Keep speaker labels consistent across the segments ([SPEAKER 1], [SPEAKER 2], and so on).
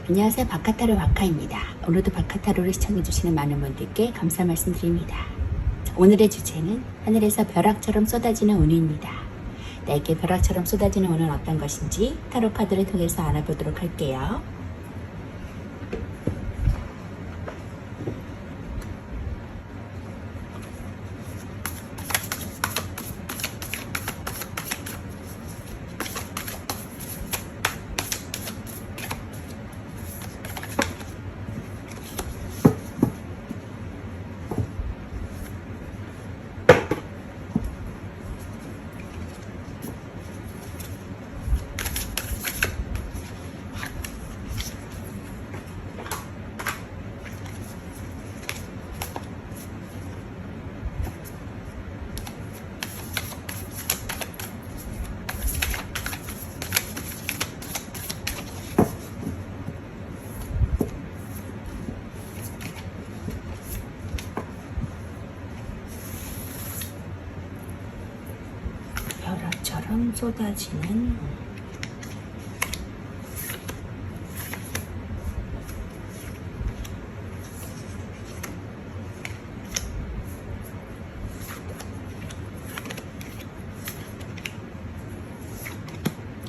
[SPEAKER 1] 안녕하세요. 바카타로 바카입니다. 오늘도 바카타로를 시청해주시는 많은 분들께 감사 말씀드립니다. 오늘의 주제는 하늘에서 벼락처럼 쏟아지는 운입니다. 나에게 벼락처럼 쏟아지는 운은 어떤 것인지 타로 카드를 통해서 알아보도록 할게요. 벼락처럼 쏟아지는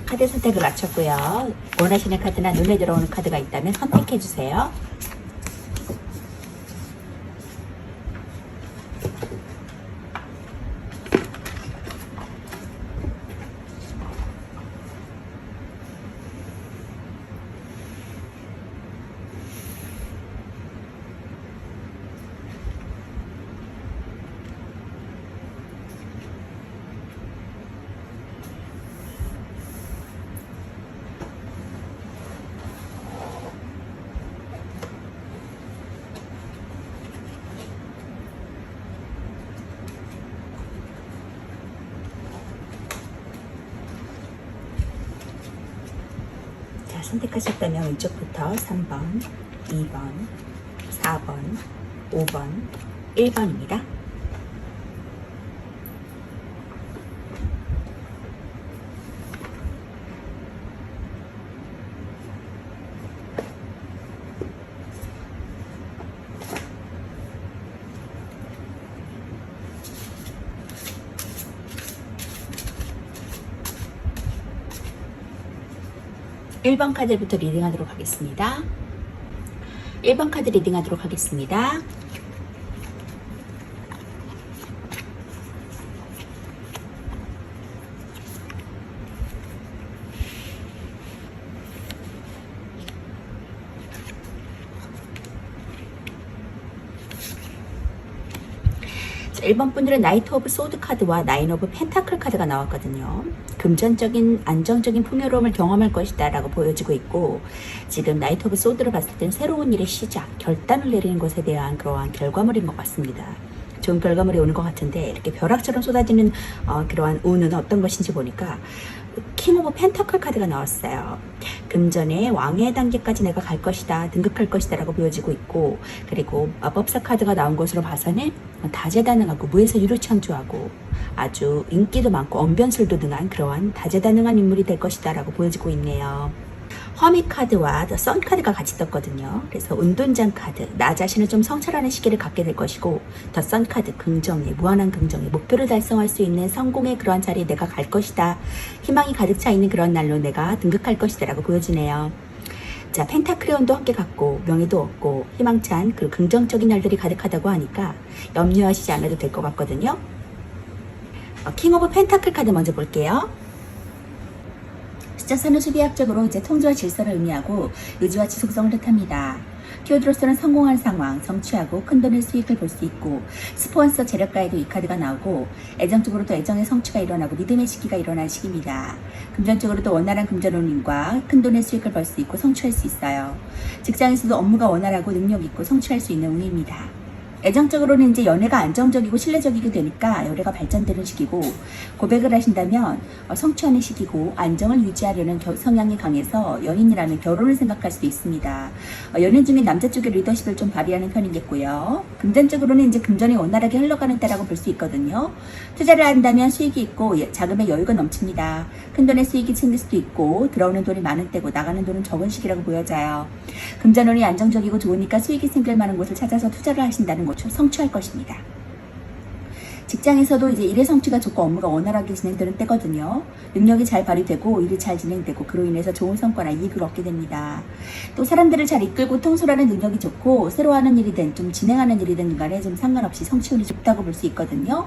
[SPEAKER 1] 카드 선택을 마쳤고요. 원하시는 카드나 눈에 들어오는 카드가 있다면 선택해주세요. 선택하셨다면 왼쪽부터 3번, 2번, 4번, 5번, 1번입니다. 일 번 카드부터 리딩하도록 하겠습니다. 1번 카드 리딩하도록 하겠습니다. 자, 1번 분들은 나이트 오브 소드 카드와 나인 오브 펜타클 카드가 나왔거든요. 금전적인 안정적인 풍요로움을 경험할 것이다 라고 보여지고 있고, 지금 나이트 오브 소드를 봤을 땐 새로운 일의 시작, 결단을 내리는 것에 대한 그러한 결과물인 것 같습니다. 좋은 결과물이 오는 것 같은데, 이렇게 벼락처럼 쏟아지는 그러한 운은 어떤 것인지 보니까 킹 오브 펜타클 카드가 나왔어요. 금전의 왕의 단계까지 내가 갈 것이다, 등극할 것이다 라고 보여지고 있고, 그리고 마법사 카드가 나온 것으로 봐서는 다재다능하고 무에서 유료창조하고 아주 인기도 많고 언변술도 능한 그러한 다재다능한 인물이 될 것이다 라고 보여지고 있네요. 허밋 카드와 더 선 카드가 같이 떴거든요. 그래서 운동장 카드, 나 자신을 좀 성찰하는 시기를 갖게 될 것이고, 더 선 카드, 긍정의, 무한한 긍정의 목표를 달성할 수 있는 성공의 그러한 자리에 내가 갈 것이다, 희망이 가득 차 있는 그런 날로 내가 등극할 것이다 라고 보여지네요. 자, 펜타클레온도 함께 갖고 명예도 얻고 희망찬 그리고 긍정적인 날들이 가득하다고 하니까 염려하시지 않아도 될 것 같거든요. 킹 오브 펜타클 카드 먼저 볼게요. 숫자사는 수비학적으로 이제 통제와 질서를 의미하고 의지와 지속성을 뜻합니다. 키워드로서는 성공한 상황, 성취하고 큰돈의 수익을 볼 수 있고, 스폰서 재력가에도 이 카드가 나오고, 애정적으로도 애정의 성취가 일어나고 믿음의 시기가 일어날 시기입니다. 금전적으로도 원활한 금전운임과 큰돈의 수익을 벌 수 있고 성취할 수 있어요. 직장에서도 업무가 원활하고 능력 있고 성취할 수 있는 운입니다. 애정적으로는 이제 연애가 안정적이고 신뢰적이게 되니까 연애가 발전되는 시기고, 고백을 하신다면 성취하는 시기고, 안정을 유지하려는 성향이 강해서 연인이라면 결혼을 생각할 수도 있습니다. 연인 중에 남자 쪽의 리더십을 좀 발휘하는 편이겠고요. 금전적으로는 이제 금전이 원활하게 흘러가는 때라고 볼 수 있거든요. 투자를 한다면 수익이 있고 자금의 여유가 넘칩니다. 큰돈의 수익이 생길 수도 있고, 들어오는 돈이 많은 때고 나가는 돈은 적은 시기라고 보여져요. 금전운이 안정적이고 좋으니까 수익이 생길 만한 곳을 찾아서 투자를 하신다는 것을 성취할 것입니다. 직장에서도 이제 일의 성취가 좋고 업무가 원활하게 진행되는 때거든요. 능력이 잘 발휘되고 일이 잘 진행되고, 그로 인해서 좋은 성과나 이익을 얻게 됩니다. 또 사람들을 잘 이끌고 통솔하는 능력이 좋고, 새로 하는 일이든 좀 진행하는 일이든 간에 좀 상관없이 성취운이 좋다고 볼 수 있거든요.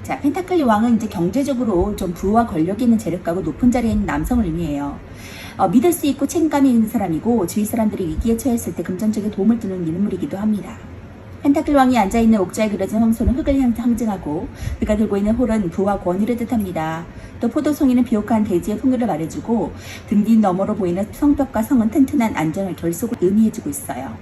[SPEAKER 1] 자, 펜타클 왕은 이제 경제적으로 좀 부와 권력이 있는 재력가고 높은 자리에 있는 남성을 의미해요. 믿을 수 있고 책임감이 있는 사람이고, 주위 사람들이 위기에 처했을 때 금전적인 도움을 주는 인물이기도 합니다. 펜타클 왕이 앉아있는 옥자에 그려진 황소는 흙을 상징하고, 그가 들고 있는 홀은 부와 권위를 뜻합니다. 또 포도송이는 비옥한 대지의 풍요를 말해주고, 등 뒤 너머로 보이는 성벽과 성은 튼튼한 안정을 결속을 의미해주고 있어요.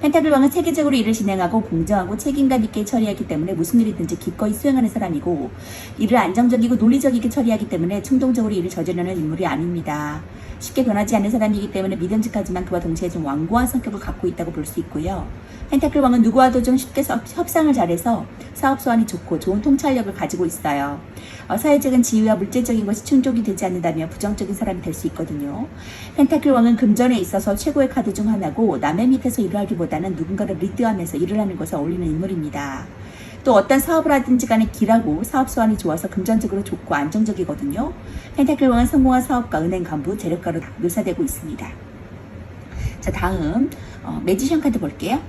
[SPEAKER 1] 펜타클 왕은 체계적으로 일을 진행하고 공정하고 책임감 있게 처리하기 때문에 무슨 일이든지 기꺼이 수행하는 사람이고, 일을 안정적이고 논리적이게 처리하기 때문에 충동적으로 일을 저지르는 인물이 아닙니다. 쉽게 변하지 않는 사람이기 때문에 믿음직하지만 그와 동시에 좀 완고한 성격을 갖고 있다고 볼 수 있고요. 펜타클 왕은 누구와도 좀 쉽게 협상을 잘해서 사업 소환이 좋고 좋은 통찰력을 가지고 있어요. 사회적인 지위와 물질적인 것이 충족이 되지 않는다면 부정적인 사람이 될 수 있거든요. 펜타클 왕은 금전에 있어서 최고의 카드 중 하나고, 남의 밑에서 일을 하기보다는 누군가를 리드하면서 일을 하는 것에 어울리는 인물입니다. 또 어떤 사업을 하든지 간에 길하고 사업 소환이 좋아서 금전적으로 좋고 안정적이거든요. 펜타클 왕은 성공한 사업가, 은행 간부, 재력가로 묘사되고 있습니다. 자, 다음 매지션 카드 볼게요.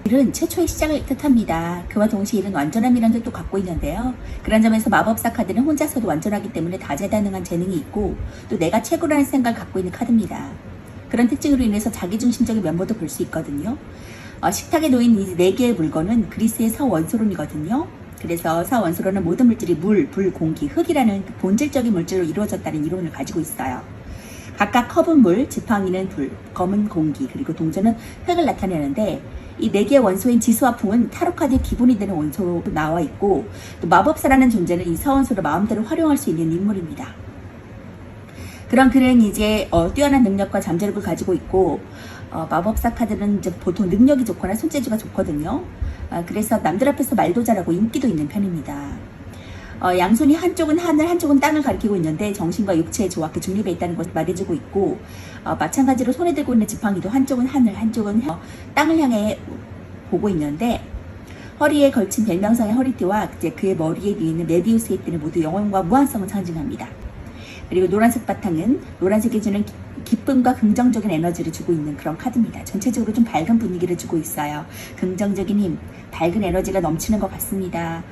[SPEAKER 1] 일은 최초의 시작을 뜻합니다. 그와 동시에 일은 완전함이라는 뜻도 갖고 있는데요. 그런 점에서 마법사 카드는 혼자서도 완전하기 때문에 다재다능한 재능이 있고, 또 내가 최고라는 생각을 갖고 있는 카드입니다. 그런 특징으로 인해서 자기중심적인 면모도 볼 수 있거든요. 식탁에 놓인 이 4개의 물건은 그리스의 서원소론이거든요. 그래서 서원소론은 모든 물질이 물, 불, 공기, 흙이라는 본질적인 물질로 이루어졌다는 이론을 가지고 있어요. 각각 컵은 물, 지팡이는 불, 검은 공기, 그리고 동전은 흙을 나타내는데, 이 4개의 원소인 지수와 풍은 타로카드의 기본이 되는 원소로 나와 있고, 또 마법사라는 존재는 이 서원소를 마음대로 활용할 수 있는 인물입니다. 그런 그는 이제 뛰어난 능력과 잠재력을 가지고 있고, 마법사 카드는 이제 보통 능력이 좋거나 손재주가 좋거든요. 그래서 남들 앞에서 말도 잘하고 인기도 있는 편입니다. 양손이 한쪽은 하늘, 한쪽은 땅을 가리키고 있는데 정신과 육체의 조화가 중립에 있다는 것을 말해주고 있고, 마찬가지로 손에 들고 있는 지팡이도 한쪽은 하늘, 한쪽은 땅을 향해 보고 있는데, 허리에 걸친 벨명성의 허리띠와 이제 그의 머리에 있는 메비우스의 띠는 모두 영혼과 무한성을 상징합니다. 그리고 노란색 바탕은 노란색이 주는 기쁨과 긍정적인 에너지를 주고 있는 그런 카드입니다. 전체적으로 좀 밝은 분위기를 주고 있어요. 긍정적인 힘, 밝은 에너지가 넘치는 것 같습니다.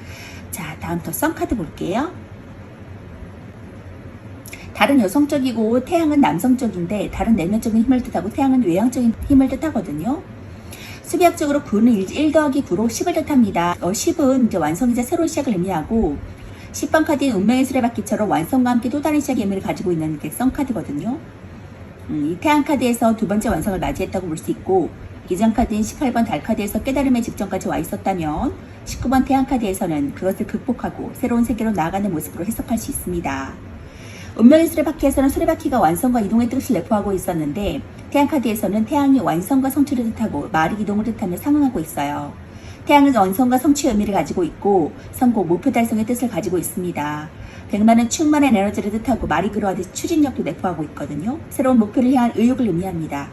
[SPEAKER 1] 자, 다음 더 선 카드 볼게요. 달은 여성적이고 태양은 남성적인데, 달은 내면적인 힘을 뜻하고 태양은 외향적인 힘을 뜻하거든요. 수비학적으로 9는 1 더하기 9로 10을 뜻합니다. 10은 이제 완성이자 새로운 시작을 의미하고, 10번 카드인 운명의 수레바퀴처럼 완성과 함께 또 다른 시작의 의미를 가지고 있는 게 선 카드거든요. 이 태양 카드에서 두 번째 완성을 맞이했다고 볼 수 있고, 기장 카드인 18번 달 카드에서 깨달음의 직전까지 와 있었다면, 19번 태양 카드에서는 그것을 극복하고 새로운 세계로 나아가는 모습으로 해석할 수 있습니다. 운명의 수레바퀴에서는 수레바퀴가 완성과 이동의 뜻을 내포하고 있었는데, 태양 카드에서는 태양이 완성과 성취를 뜻하고 말이 이동을 뜻하며 상응하고 있어요. 태양은 완성과 성취의 의미를 가지고 있고, 성공, 목표 달성의 뜻을 가지고 있습니다. 백마는 충만한 에너지를 뜻하고 말이 그러하듯 추진력도 내포하고 있거든요. 새로운 목표를 향한 의욕을 의미합니다.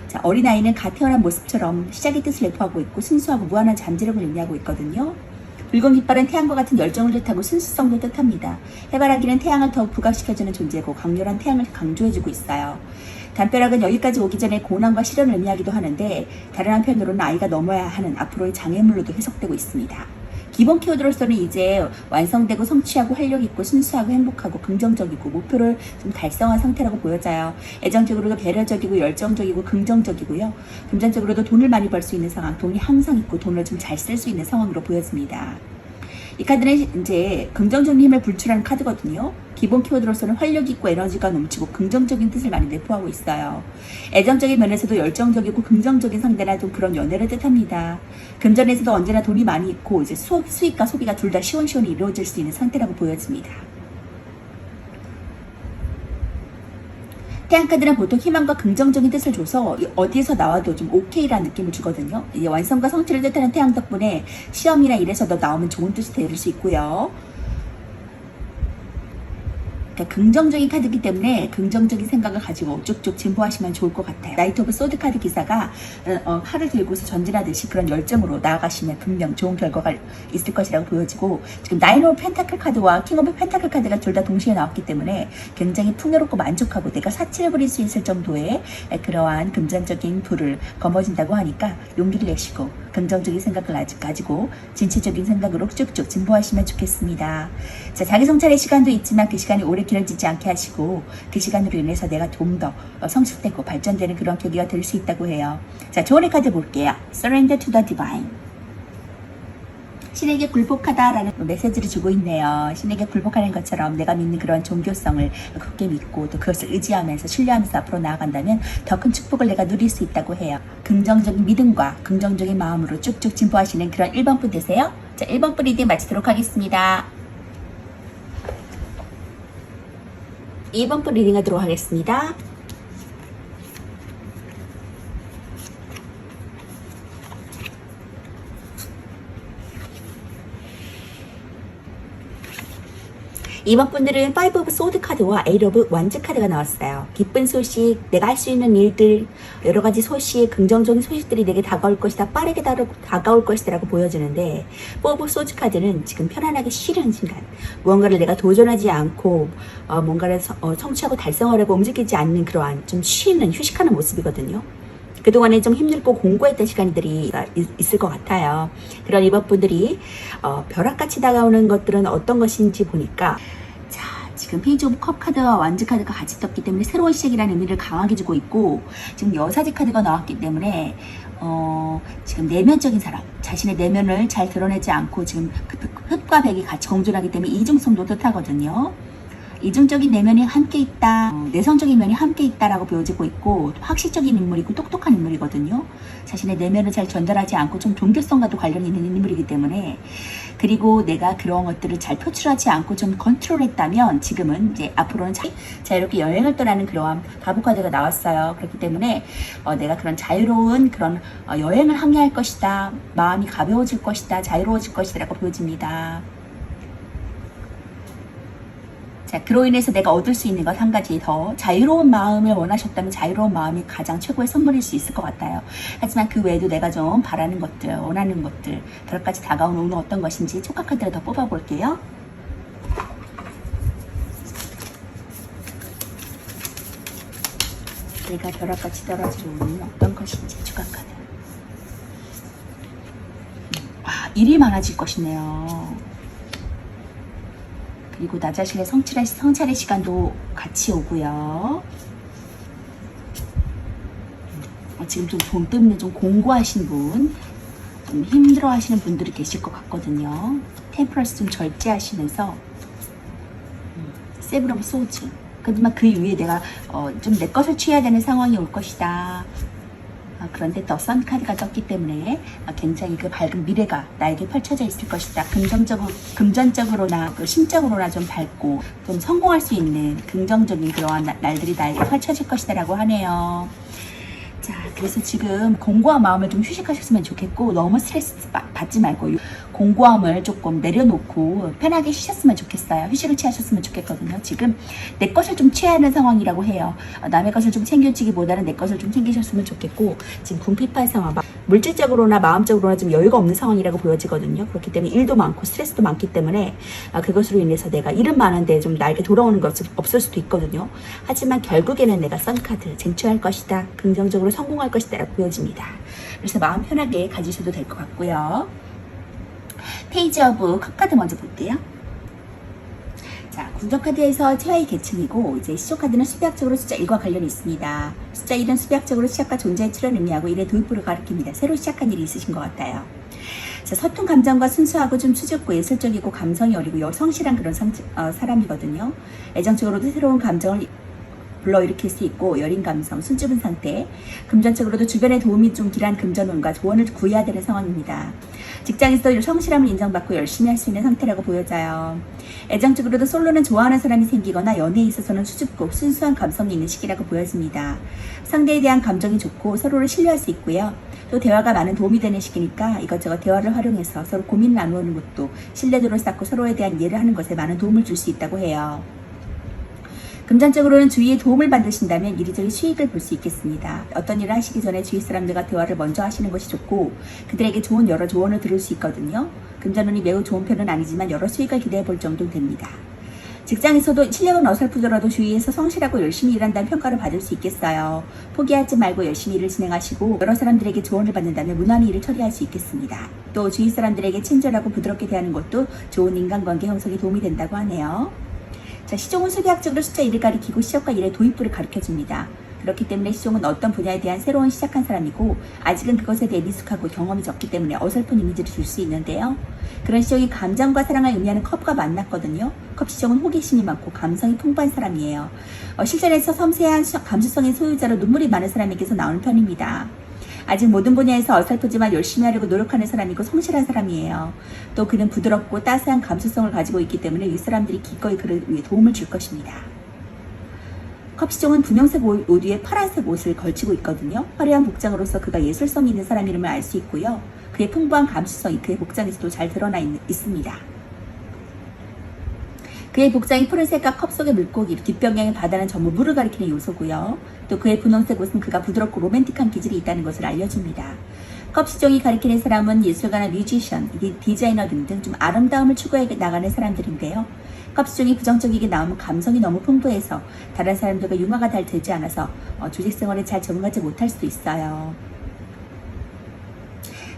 [SPEAKER 1] 자, 어린아이는 갓 태어난 모습처럼 시작의 뜻을 내포하고 있고, 순수하고 무한한 잠재력을 의미하고 있거든요. 붉은 깃발은 태양과 같은 열정을 뜻하고 순수성도 뜻합니다. 해바라기는 태양을 더욱 부각시켜주는 존재고, 강렬한 태양을 강조해주고 있어요. 담벼락은 여기까지 오기 전에 고난과 시련을 의미하기도 하는데, 다른 한편으로는 아이가 넘어야 하는 앞으로의 장애물로도 해석되고 있습니다. 기본 키워드로서는 이제 완성되고 성취하고 활력 있고 순수하고 행복하고 긍정적이고 목표를 좀 달성한 상태라고 보여져요. 애정적으로도 배려적이고 열정적이고 긍정적이고요. 금전적으로도 돈을 많이 벌 수 있는 상황, 돈이 항상 있고 돈을 좀 잘 쓸 수 있는 상황으로 보여집니다. 이 카드는 이제 긍정적인 힘을 불출하는 카드거든요. 기본 키워드로서는 활력 있고 에너지가 넘치고 긍정적인 뜻을 많이 내포하고 있어요. 애정적인 면에서도 열정적이고 긍정적인 상대나 좀 그런 연애를 뜻합니다. 금전에서도 언제나 돈이 많이 있고 이제 수익과 소비가 둘 다 시원시원히 이루어질 수 있는 상태라고 보여집니다. 태양카드는 보통 희망과 긍정적인 뜻을 줘서 어디에서 나와도 좀 오케이라는 느낌을 주거든요. 이제 완성과 성취를 뜻하는 태양 덕분에 시험이나 일에서도 나오면 좋은 뜻이 될 수 있고요. 그러니까 긍정적인 카드이기 때문에 긍정적인 생각을 가지고 쭉쭉 진보하시면 좋을 것 같아요. 나이트 오브 소드 카드 기사가 칼을 들고서 전진하듯이 그런 열정으로 나아가시면 분명 좋은 결과가 있을 것이라고 보여지고, 지금 나인 오브 펜타클 카드와 킹 오브 펜타클 카드가 둘 다 동시에 나왔기 때문에 굉장히 풍요롭고 만족하고 내가 사치를 부릴 수 있을 정도의 그러한 금전적인 부를 거머쥔다고 하니까 용기를 내시고 긍정적인 생각을 가지고 진취적인 생각으로 쭉쭉 진보하시면 좋겠습니다. 자, 자기 성찰의 시간도 있지만 그 시간이 오래 길어지지 않게 하시고 그 시간으로 인해서 내가 좀 더 성숙되고 발전되는 그런 계기가 될 수 있다고 해요. 자, 조언의 카드 볼게요. Surrender to the Divine. 신에게 굴복하다라는 메시지를 주고 있네요. 신에게 굴복하는 것처럼 내가 믿는 그런 종교성을 굳게 믿고 또 그것을 의지하면서 신뢰하면서 앞으로 나아간다면 더 큰 축복을 내가 누릴 수 있다고 해요. 긍정적인 믿음과 긍정적인 마음으로 쭉쭉 진보하시는 그런 1번 분 되세요. 자, 1번 분 리딩 마치도록 하겠습니다. 2번 분 리딩 하도록 하겠습니다. 이번 분들은 5 오브 소드 카드와 8 오브 완즈 카드가 나왔어요. 기쁜 소식, 내가 할 수 있는 일들, 여러 가지 소식, 긍정적인 소식들이 내게 다가올 것이다, 빠르게 다가올 것이다 라고 보여지는데, 4 오브 소드 카드는 지금 편안하게 쉬는 시간, 무언가를 내가 도전하지 않고 뭔가를 성취하고 달성하려고 움직이지 않는 그러한 좀 쉬는, 휴식하는 모습이거든요. 그동안에 좀 힘들고 공고했던 시간들이 있을 것 같아요. 그런 이번 분들이 벼락같이 다가오는 것들은 어떤 것인지 보니까, 자, 지금 페이지 오브 컵 카드와 완즈 카드가 같이 떴기 때문에 새로운 시작이라는 의미를 강하게 주고 있고, 지금 여사제 카드가 나왔기 때문에 지금 내면적인 사람, 자신의 내면을 잘 드러내지 않고 지금 흙과 백이 같이 공존하기 때문에 이중성도 뜻하거든요. 이중적인 내면이 함께 있다, 내성적인 면이 함께 있다라고 보여지고 있고, 확실적인 인물이고 똑똑한 인물이거든요. 자신의 내면을 잘 전달하지 않고 좀 종교성과도 관련이 있는 인물이기 때문에, 그리고 내가 그런 것들을 잘 표출하지 않고 좀 컨트롤했다면 지금은 이제 앞으로는 자유롭게 여행을 떠나는 그러한 가부 카드가 나왔어요. 그렇기 때문에 내가 그런 자유로운 그런 여행을 항해할 것이다, 마음이 가벼워질 것이다, 자유로워질 것이다 라고 보여집니다. 자, 그로 인해서 내가 얻을 수 있는 것 한 가지 더, 자유로운 마음을 원하셨다면 자유로운 마음이 가장 최고의 선물일 수 있을 것 같아요. 하지만 그 외에도 내가 좀 바라는 것들, 원하는 것들, 벼락같이 다가오는 오늘 어떤 것인지 촉각 카드를 더 뽑아볼게요. 내가 벼락같이 떨어지는 오늘 어떤 것인지 촉각 카드. 일이 많아질 것이네요. 그리고 나 자신의 성찰의 시간도 같이 오고요. 지금 좀 돈 때문에 좀 공고하신 분, 좀 힘들어 하시는 분들이 계실 것 같거든요. 템퍼런스 좀 절제하시면서, 세븐 오브 소즈. 하지만 그 위에 내가 좀 내 것을 취해야 되는 상황이 올 것이다. 그런데 더 선 카드가 떴기 때문에 굉장히 그 밝은 미래가 나에게 펼쳐져 있을 것이다. 금전적으로나 심적으로나 좀 밝고 좀 성공할 수 있는 긍정적인 그러한 날들이 나에게 펼쳐질 것이다 라고 하네요. 자, 그래서 지금 공고한 마음을 좀 휴식하셨으면 좋겠고, 너무 스트레스 받지 말고 공고함을 조금 내려놓고 편하게 쉬셨으면 좋겠어요. 휴식을 취하셨으면 좋겠거든요. 지금 내 것을 좀 취해야 하는 상황이라고 해요. 남의 것을 좀 챙겨지기보다는 내 것을 좀 챙기셨으면 좋겠고, 지금 궁핍한 상황, 물질적으로나 마음적으로나 좀 여유가 없는 상황이라고 보여지거든요. 그렇기 때문에 일도 많고 스트레스도 많기 때문에 그것으로 인해서 내가 일은 많은데 좀 나에게 돌아오는 것이 없을 수도 있거든요. 하지만 결국에는 내가 선카드 쟁취할 것이다, 긍정적으로 성공할 것이다 라고 보여집니다. 그래서 마음 편하게 가지셔도 될 것 같고요. 페이지 오브 컵 카드 먼저 볼게요. 자, 궁정카드에서 최하위 계층이고, 이제 시조카드는 수비학적으로 숫자 1과 관련이 있습니다. 숫자 1은 수비학적으로 시작과 존재의 출현을 의미하고 1의 도입부를 가리킵니다. 새로 시작한 일이 있으신 것 같아요. 자, 서툰 감정과 순수하고 좀 수줍고 예술적이고 감성이 어리고 성실한 그런 사람이거든요. 애정적으로도 새로운 감정을 불러일으킬 수 있고 여린 감성, 순좁은 상태, 금전적으로도 주변의 도움이 좀 필요한 금전운과 조언을 구해야 되는 상황입니다. 직장에서도 성실함을 인정받고 열심히 할 수 있는 상태라고 보여져요. 애정적으로도 솔로는 좋아하는 사람이 생기거나 연애에 있어서는 수줍고 순수한 감성이 있는 시기라고 보여집니다. 상대에 대한 감정이 좋고 서로를 신뢰할 수 있고요. 또 대화가 많은 도움이 되는 시기니까 이것저것 대화를 활용해서 서로 고민을 나누는 것도 신뢰도를 쌓고 서로에 대한 이해를 하는 것에 많은 도움을 줄 수 있다고 해요. 금전적으로는 주위의 도움을 받으신다면 이리저리 수익을 볼 수 있겠습니다. 어떤 일을 하시기 전에 주위 사람들과 대화를 먼저 하시는 것이 좋고 그들에게 좋은 여러 조언을 들을 수 있거든요. 금전운이 매우 좋은 편은 아니지만 여러 수익을 기대해 볼 정도는 됩니다. 직장에서도 실력은 어설프더라도 주위에서 성실하고 열심히 일한다는 평가를 받을 수 있겠어요. 포기하지 말고 열심히 일을 진행하시고 여러 사람들에게 조언을 받는다면 무난히 일을 처리할 수 있겠습니다. 또 주위 사람들에게 친절하고 부드럽게 대하는 것도 좋은 인간관계 형성에 도움이 된다고 하네요. 자, 시종은 수비학적으로 숫자 1을 가리키고 시작과 일의 도입부를 가르쳐줍니다. 그렇기 때문에 시종은 어떤 분야에 대한 새로운 시작한 사람이고 아직은 그것에 대해 미숙하고 경험이 적기 때문에 어설픈 이미지를 줄 수 있는데요. 그런 시종이 감정과 사랑을 의미하는 컵과 만났거든요. 컵 시종은 호기심이 많고 감성이 풍부한 사람이에요. 실전에서 섬세한 감수성의 소유자로 눈물이 많은 사람에게서 나오는 편입니다. 아직 모든 분야에서 어설프지만 열심히 하려고 노력하는 사람이고 성실한 사람이에요. 또 그는 부드럽고 따스한 감수성을 가지고 있기 때문에 윗사람들이 기꺼이 그를 위해 도움을 줄 것입니다. 컵시종은 분홍색 옷 위에 파란색 옷을 걸치고 있거든요. 화려한 복장으로서 그가 예술성이 있는 사람임을 알 수 있고요. 그의 풍부한 감수성이 그의 복장에서도 잘 드러나 있습니다. 그의 복장이 푸른색과 컵 속의 물고기, 뒷변경의 바다는 전부 물을 가리키는 요소고요. 또 그의 분홍색 옷은 그가 부드럽고 로맨틱한 기질이 있다는 것을 알려줍니다. 컵 시종이 가리키는 사람은 예술가나 뮤지션, 디자이너 등등 좀 아름다움을 추구해 나가는 사람들인데요. 컵 시종이 부정적이게 나오면 감성이 너무 풍부해서 다른 사람들과 융화가 잘 되지 않아서 조직 생활에 잘 적응하지 못할 수도 있어요.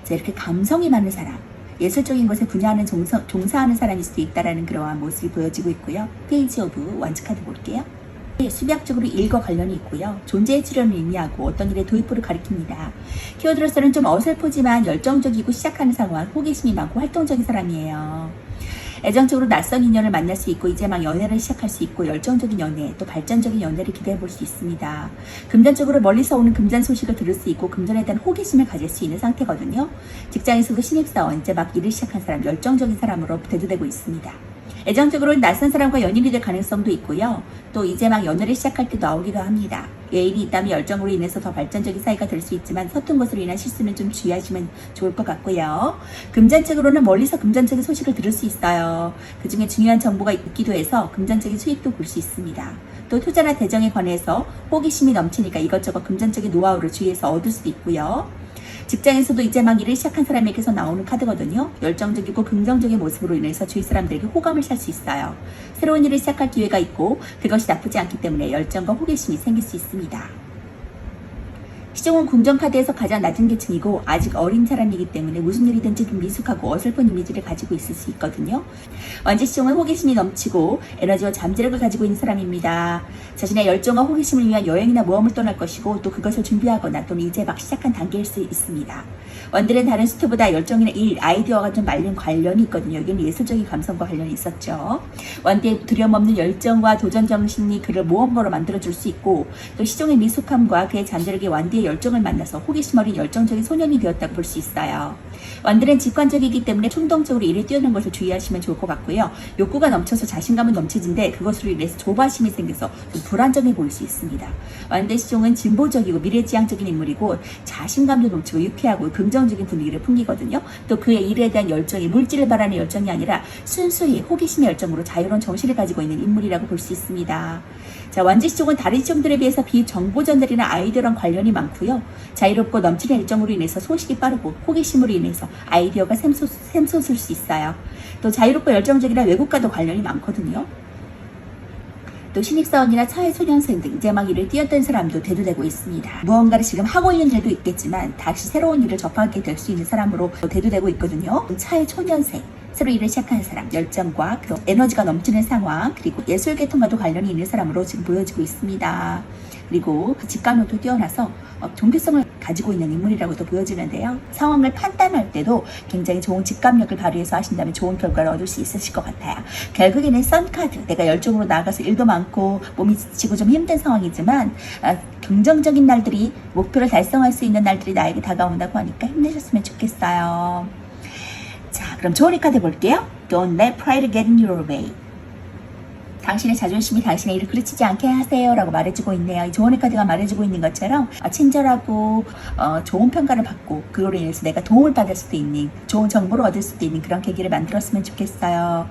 [SPEAKER 1] 자, 이렇게 감성이 많은 사람, 예술적인 것에 분야하는 종사하는 사람일 수도 있다는 그러한 모습이 보여지고 있고요. 페이지 오브 원즈 카드 볼게요. 수비학적으로 일과 관련이 있고요. 존재의 출현을 의미하고 어떤 일의 도입부를 가리킵니다. 키워드로서는 좀 어설프지만 열정적이고 시작하는 상황, 호기심이 많고 활동적인 사람이에요. 애정적으로 낯선 인연을 만날 수 있고 이제 막 연애를 시작할 수 있고 열정적인 연애, 또 발전적인 연애를 기대해 볼 수 있습니다. 금전적으로 멀리서 오는 금전 소식을 들을 수 있고 금전에 대한 호기심을 가질 수 있는 상태거든요. 직장에서도 신입사원, 이제 막 일을 시작한 사람, 열정적인 사람으로 대두되고 있습니다. 애정적으로는 낯선 사람과 연인이 될 가능성도 있고요. 또 이제 막 연애를 시작할 때 나오기도 합니다. 애인이 있다면 열정으로 인해서 더 발전적인 사이가 될 수 있지만 서툰 것으로 인한 실수는 좀 주의하시면 좋을 것 같고요. 금전적으로는 멀리서 금전적인 소식을 들을 수 있어요. 그 중에 중요한 정보가 있기도 해서 금전적인 수익도 볼 수 있습니다. 또 투자나 대정에 관해서 호기심이 넘치니까 이것저것 금전적인 노하우를 주위에서 얻을 수도 있고요. 직장에서도 이제 막 일을 시작한 사람에게서 나오는 카드거든요. 열정적이고 긍정적인 모습으로 인해서 주위 사람들에게 호감을 살 수 있어요. 새로운 일을 시작할 기회가 있고 그것이 나쁘지 않기 때문에 열정과 호기심이 생길 수 있습니다. 시종은 궁정카드에서 가장 낮은 계층이고 아직 어린 사람이기 때문에 무슨 일이든지 좀 미숙하고 어설픈 이미지를 가지고 있을 수 있거든요. 원지 시종은 호기심이 넘치고 에너지와 잠재력을 가지고 있는 사람입니다. 자신의 열정과 호기심을 위한 여행이나 모험을 떠날 것이고 또 그것을 준비하거나 또는 이제 막 시작한 단계일 수 있습니다. 원들은 다른 수트보다 열정이나 일, 아이디어가 좀 많은 관련이 있거든요. 여기는 예술적인 감성과 관련이 있었죠. 원대의 두려움없는 열정과 도전 정신이 그를 모험가로 만들어줄 수 있고 또 시종의 미숙함과 그의 잠재력이 원대의 열정을 만나서 호기심 어린 열정적인 소년이 되었다고 볼 수 있어요. 원들은 직관적이기 때문에 충동적으로 일에 뛰어드는 것을 주의하시면 좋을 것 같고요. 욕구가 넘쳐서 자신감은 넘치는데 그것으로 인해서 조바심이 생겨서 좀 불안정해 보일 수 있습니다. 원대 시종은 진보적이고 미래지향적인 인물이고 자신감도 넘치고 유쾌하고 긍정적인 분위기를 풍기거든요. 또 그의 일에 대한 열정이 물질을 바라는 열정이 아니라 순수히 호기심의 열정으로 자유로운 정신을 가지고 있는 인물이라고 볼 수 있습니다. 자, 원지 시종은 다른 시종들에 비해서 비정보 전달이나 아이디어랑 관련이 많고요. 자유롭고 넘치는 열정으로 인해서 소식이 빠르고 호기심으로 인해서 아이디어가 샘솟을 수 있어요. 또 자유롭고 열정적이라 외국과도 관련이 많거든요. 또 신입사원이나 사회초년생 등 이제 막 일을 뛰었던 사람도 대두되고 있습니다. 무언가를 지금 하고 있는 일도 있겠지만 다시 새로운 일을 접하게 될 수 있는 사람으로 대두되고 있거든요. 사회초년생, 새로 일을 시작하는 사람, 열정과 에너지가 넘치는 상황, 그리고 예술계통과도 관련이 있는 사람으로 지금 보여지고 있습니다. 그리고 그 직감력도 뛰어나서 종교성을 가지고 있는 인물이라고도 보여지는데요. 상황을 판단할 때도 굉장히 좋은 직감력을 발휘해서 하신다면 좋은 결과를 얻을 수 있으실 것 같아요. 결국에는 선카드, 내가 열정으로 나아가서 일도 많고 몸이 지치고 좀 힘든 상황이지만 긍정적인 날들이, 목표를 달성할 수 있는 날들이 나에게 다가온다고 하니까 힘내셨으면 좋겠어요. 자, 그럼 조언의 카드 볼게요. Don't let pride get in your way. 당신의 자존심이 당신의 일을 그르치지 않게 하세요 라고 말해주고 있네요. 이 조언의 카드가 말해주고 있는 것처럼 친절하고 좋은 평가를 받고 그로 인해서 내가 도움을 받을 수도 있는, 좋은 정보를 얻을 수도 있는 그런 계기를 만들었으면 좋겠어요.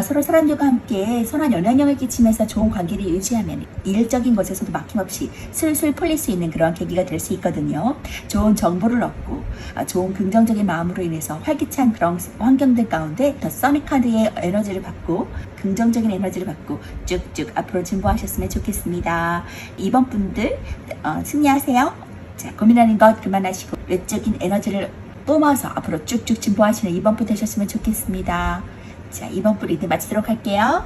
[SPEAKER 1] 서로 사람들과 함께 선한 영향력을 끼치면서 좋은 관계를 유지하면 일적인 것에서도 막힘없이 슬슬 풀릴 수 있는 그런 계기가 될 수 있거든요. 좋은 정보를 얻고 좋은 긍정적인 마음으로 인해서 활기찬 그런 환경들 가운데 더 써니 카드의 에너지를 받고 긍정적인 에너지를 받고 쭉쭉 앞으로 진보하셨으면 좋겠습니다. 2번 분들 승리하세요. 자, 고민하는 것 그만하시고 외적인 에너지를 뿜어서 앞으로 쭉쭉 진보하시는 2번 분 되셨으면 좋겠습니다. 자, 2번 분 리딩 마치도록 할게요.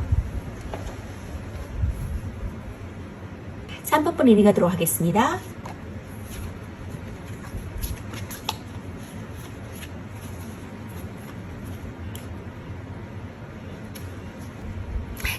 [SPEAKER 1] 3번 분 리딩 하도록 하겠습니다.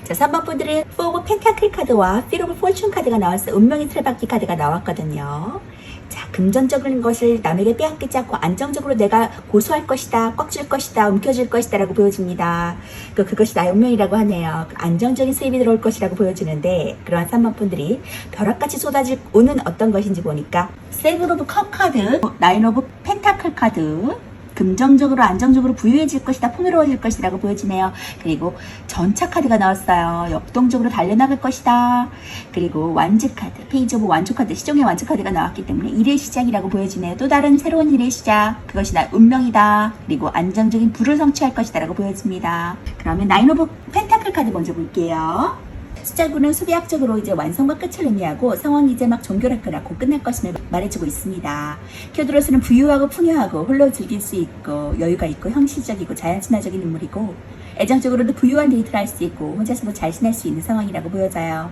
[SPEAKER 1] 자, 3번 분들은 4 오브 펜타클 카드와 3 오브 포춘 카드가 나왔어요. 운명의 틀받기 카드가 나왔거든요. 자, 금전적인 것을 남에게 빼앗기지 않고 안정적으로 내가 고수할 것이다, 꽉 줄 것이다, 움켜쥘 것이다 라고 보여집니다. 그것이 나의 운명이라고 하네요. 안정적인 수입이 들어올 것이라고 보여지는데, 그러한 3번 분들이 벼락같이 쏟아질 오는 어떤 것인지 보니까 7 오브 컵 카드, 9 오브 펜타클 카드, 금전적으로 안정적으로 부유해질 것이다, 풍요로워질 것이라고 보여지네요. 그리고 전차 카드가 나왔어요. 역동적으로 달려나갈 것이다. 그리고 완즈 카드, 페이지 오브 완조 카드, 시종의 완조 카드가 나왔기 때문에 일의 시작이라고 보여지네요. 또 다른 새로운 일의 시작, 그것이 나 운명이다. 그리고 안정적인 부를 성취할 것이다 라고 보여집니다. 그러면 9 오브 펜타클 카드 먼저 볼게요. 숫자구는 수비학적으로 이제 완성과 끝을 의미하고 상황이 이제 막 정결하고 끝날 것임을 말해주고 있습니다. 큐드로스는 부유하고 풍요하고 홀로 즐길 수 있고 여유가 있고 형식적이고 자연친화적인 인물이고 애정적으로도 부유한 데이트를 할 수 있고 혼자서도 잘 지낼 수 있는 상황이라고 보여져요.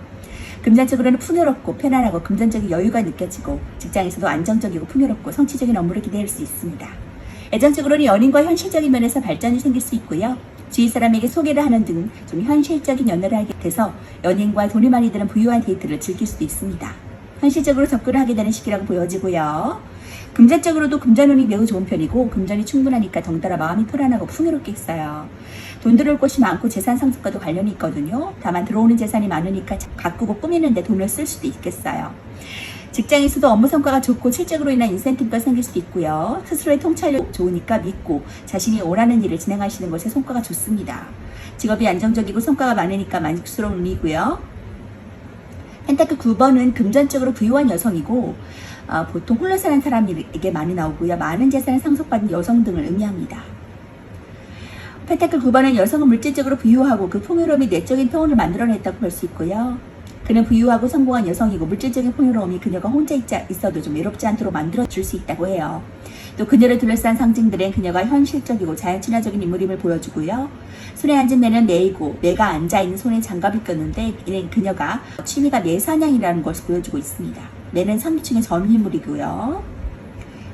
[SPEAKER 1] 금전적으로는 풍요롭고 편안하고 금전적인 여유가 느껴지고 직장에서도 안정적이고 풍요롭고 성취적인 업무를 기대할 수 있습니다. 애정적으로는 연인과 현실적인 면에서 발전이 생길 수 있고요. 주위 사람에게 소개를 하는 등 좀 현실적인 연애를 하게 돼서 연인과 돈이 많이 드는 부유한 데이트를 즐길 수도 있습니다. 현실적으로 접근을 하게 되는 시기라고 보여지고요. 금전적으로도 금전운이 매우 좋은 편이고 금전이 충분하니까 덩달아 마음이 편안하고 풍요롭게 있어요. 돈 들어올 곳이 많고 재산 상승과도 관련이 있거든요. 다만 들어오는 재산이 많으니까 가꾸고 꾸미는 데 돈을 쓸 수도 있겠어요. 직장에서도 업무 성과가 좋고 실적으로 인한 인센티브가 생길 수도 있고요. 스스로의 통찰력 좋으니까 믿고 자신이 원하는 일을 진행하시는 것에 성과가 좋습니다. 직업이 안정적이고 성과가 많으니까 만족스러운 운이고요. 펜타클 9번은 금전적으로 부유한 여성이고 보통 홀로 사는 사람에게 많이 나오고요. 많은 재산을 상속받은 여성 등을 의미합니다. 펜타클 9번은 여성은 물질적으로 부유하고 그 풍요로움이 내적인 평온을 만들어냈다고 볼 수 있고요. 그는 부유하고 성공한 여성이고 물질적인 풍요로움이 그녀가 혼자 있어도 좀 외롭지 않도록 만들어줄 수 있다고 해요. 또 그녀를 둘러싼 상징들은 그녀가 현실적이고 자연친화적인 인물임을 보여주고요. 손에 앉은 매는 매이고 매가 앉아있는 손에 장갑을 꼈는데 이는 그녀가 취미가 매사냥이라는 것을 보여주고 있습니다. 매는 상류층의 전인물이고요.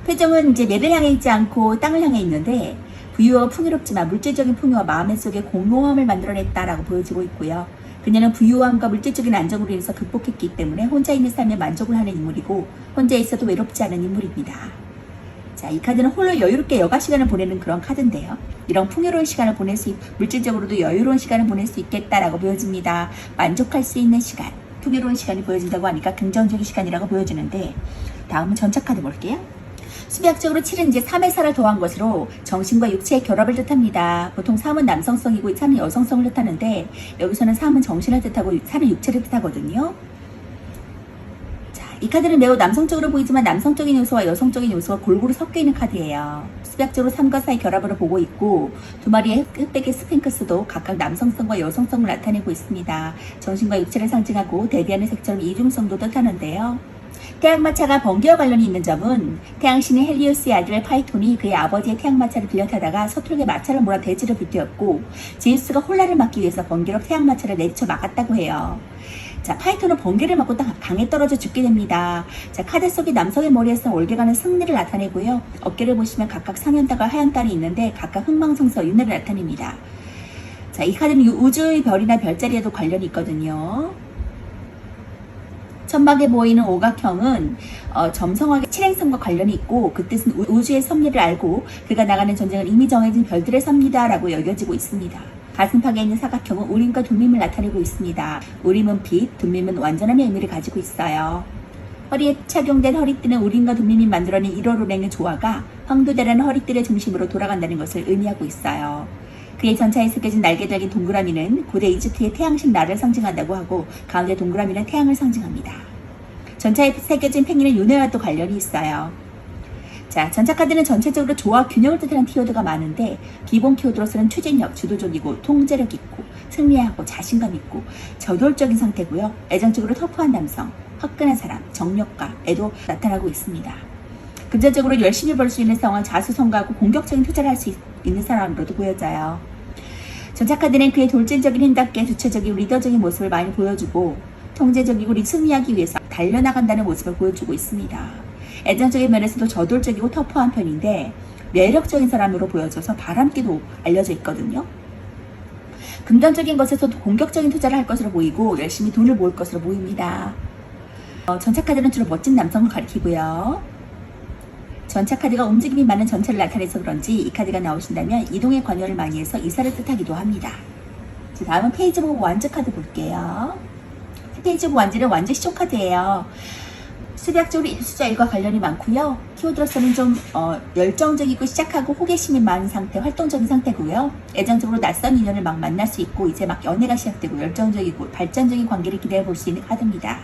[SPEAKER 1] 표정은 이제 매를 향해 있지 않고 땅을 향해 있는데 부유하고 풍요롭지만 물질적인 풍요와 마음 속에 공허함을 만들어냈다라고 보여지고 있고요. 그녀는 부유함과 물질적인 안정으로 인해서 극복했기 때문에 혼자 있는 삶에 만족을 하는 인물이고 혼자 있어도 외롭지 않은 인물입니다. 자, 이 카드는 홀로 여유롭게 여가 시간을 보내는 그런 카드인데요. 이런 풍요로운 시간을 보낼 수 물질적으로도 여유로운 시간을 보낼 수 있겠다라고 보여집니다. 만족할 수 있는 시간, 풍요로운 시간이 보여진다고 하니까 긍정적인 시간이라고 보여지는데 다음은 전차 카드 볼게요. 수비학적으로 7은 이제 3의 살을 더한 것으로 정신과 육체의 결합을 뜻합니다. 보통 3은 남성성이고 3은 여성성을 뜻하는데 여기서는 3은 정신을 뜻하고 3은 육체를 뜻하거든요. 자, 이 카드는 매우 남성적으로 보이지만 남성적인 요소와 여성적인 요소가 골고루 섞여 있는 카드예요. 수비학적으로 3과 4의 결합으로 보고 있고 두 마리의 흑백의 스핑크스도 각각 남성성과 여성성을 나타내고 있습니다. 정신과 육체를 상징하고 대비하는 색처럼 이중성도 뜻하는데요. 태양마차가 번개와 관련이 있는 점은 태양신인 헬리오스의 아들 파이톤이 그의 아버지의 태양마차를 빌려 타다가 서툴게 마차를 몰아 대지로 빗대었고 제우스가 혼란을 막기 위해서 번개로 태양마차를 내쳐 막았다고 해요. 자, 파이터는 번개를 맞고 강에 떨어져 죽게 됩니다. 자, 카드 속의 남성의 머리에서 올개가는 승리를 나타내고요. 어깨를 보시면 각각 상현달과 하현달이 있는데 각각 흥망성쇠 윤회를 나타냅니다. 자, 이 카드는 우주의 별이나 별자리에도 관련이 있거든요. 천막에 보이는 오각형은 점성학의 칠행성과 관련이 있고 그 뜻은 우주의 섭리를 알고 그가 나가는 전쟁은 이미 정해진 별들의 섭리다라고 여겨지고 있습니다. 가슴팍에 있는 사각형은 우림과 둠밈을 나타내고 있습니다. 우림은 빛, 둠밈은 완전함의 의미를 가지고 있어요. 허리에 착용된 허리띠는 우림과 둠밈이 만들어낸 1호로랭의 조화가 황도대라는 허리띠를 중심으로 돌아간다는 것을 의미하고 있어요. 그의 전차에 새겨진 날개 달린 동그라미는 고대 이집트의 태양식 라를 상징한다고 하고 가운데 동그라미는 태양을 상징합니다. 전차에 새겨진 팽이는 윤회와 또 관련이 있어요. 자, 전차 카드는 전체적으로 조화 균형을 뜻하는 키워드가 많은데 기본 키워드로서는 추진력, 주도적이고 통제력 있고 승리하고 자신감 있고 저돌적인 상태고요. 애정적으로 터프한 남성, 화끈한 사람, 정력가에도 나타나고 있습니다. 금전적으로 열심히 벌 수 있는 상황, 자수성가하고 공격적인 투자를 할 수 있는 사람으로도 보여져요. 전차 카드는 그의 돌진적인 힘답게 주체적이고 리더적인 모습을 많이 보여주고 통제적이고 승리하기 위해서 달려나간다는 모습을 보여주고 있습니다. 애정적인 면에서도 저돌적이고 터프한 편인데 매력적인 사람으로 보여져서 바람기도 알려져 있거든요. 금전적인 것에서도 공격적인 투자를 할 것으로 보이고 열심히 돈을 모을 것으로 보입니다. 전차 카드는 주로 멋진 남성을 가리키고요. 전차 카드가 움직임이 많은 전차를 나타내서 그런지 이 카드가 나오신다면 이동에 관여를 많이 해서 이사를 뜻하기도 합니다. 자, 다음은 페이지 오브 완즈 카드 볼게요. 페이지 오브 완즈는 완즈 시종 카드예요. 수리학적으로 숫자 1과 관련이 많고요. 키워드로서는 좀 열정적이고 시작하고 호기심이 많은 상태, 활동적인 상태고요. 애정적으로 낯선 인연을 막 만날 수 있고 이제 막 연애가 시작되고 열정적이고 발전적인 관계를 기대해 볼 수 있는 카드입니다.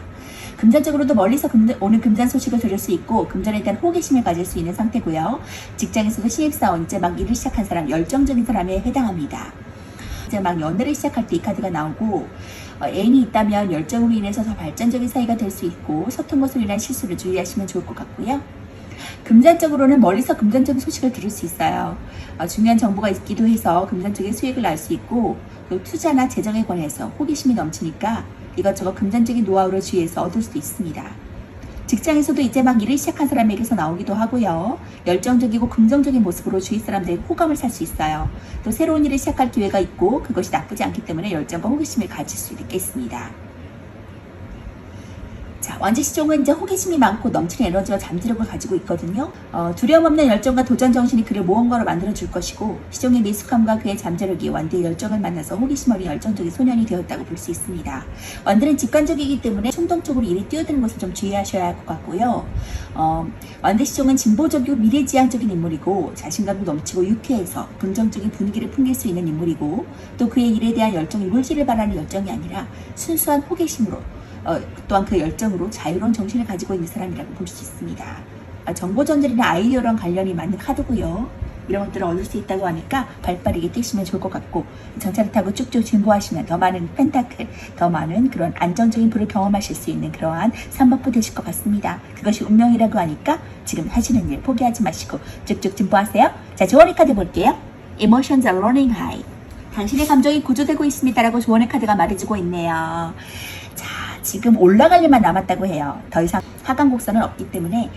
[SPEAKER 1] 금전적으로도 멀리서 오는 금전 소식을 들을 수 있고 금전에 대한 호기심을 가질 수 있는 상태고요. 직장에서도 신입사원, 이제 막 일을 시작한 사람, 열정적인 사람에 해당합니다. 이제 막 연애를 시작할 때 이 카드가 나오고 애인이 있다면 열정으로 인해서 더 발전적인 사이가 될 수 있고 서툰 것으로 인한 실수를 주의하시면 좋을 것 같고요. 금전적으로는 멀리서 금전적인 소식을 들을 수 있어요. 중요한 정보가 있기도 해서 금전적인 수익을 날 수 있고 또 투자나 재정에 관해서 호기심이 넘치니까 이것저것 금전적인 노하우를 주위에서 얻을 수도 있습니다. 직장에서도 이제 막 일을 시작한 사람에게서 나오기도 하고요. 열정적이고 긍정적인 모습으로 주위 사람들에게 호감을 살 수 있어요. 또 새로운 일을 시작할 기회가 있고 그것이 나쁘지 않기 때문에 열정과 호기심을 가질 수 있겠습니다. 자, 완즈 시종은 이제 호기심이 많고 넘치는 에너지와 잠재력을 가지고 있거든요. 두려움 없는 열정과 도전 정신이 그를 모험가로 만들어줄 것이고 시종의 미숙함과 그의 잠재력이 완드의 열정을 만나서 호기심 어린 열정적인 소년이 되었다고 볼 수 있습니다. 완드는 직관적이기 때문에 충동적으로 일에 뛰어드는 것을 좀 주의하셔야 할 것 같고요. 완드 시종은 진보적이고 미래지향적인 인물이고 자신감도 넘치고 유쾌해서 긍정적인 분위기를 풍길 수 있는 인물이고 또 그의 일에 대한 열정이 물질을 바라는 열정이 아니라 순수한 호기심으로 또한 그 열정으로 자유로운 정신을 가지고 있는 사람이라고 볼 수 있습니다. 정보 전달이나 아이디어랑 관련이 많은 카드고요. 이런 것들을 얻을 수 있다고 하니까 발빠르게 뛰시면 좋을 것 같고 전차를 타고 쭉쭉 진보하시면 더 많은 펜타클, 더 많은 그런 안정적인 부를 경험하실 수 있는 그러한 3번부 되실 것 같습니다. 그것이 운명이라고 하니까 지금 하시는 일 포기하지 마시고 쭉쭉 진보하세요. 자, 조언의 카드 볼게요. Emotions are running high. 당신의 감정이 고조되고 있습니다라고 조언의 카드가 말해주고 있네요. 지금 올라갈 일만 남았다고 해요. 더 이상 하강 곡선은 없기 때문에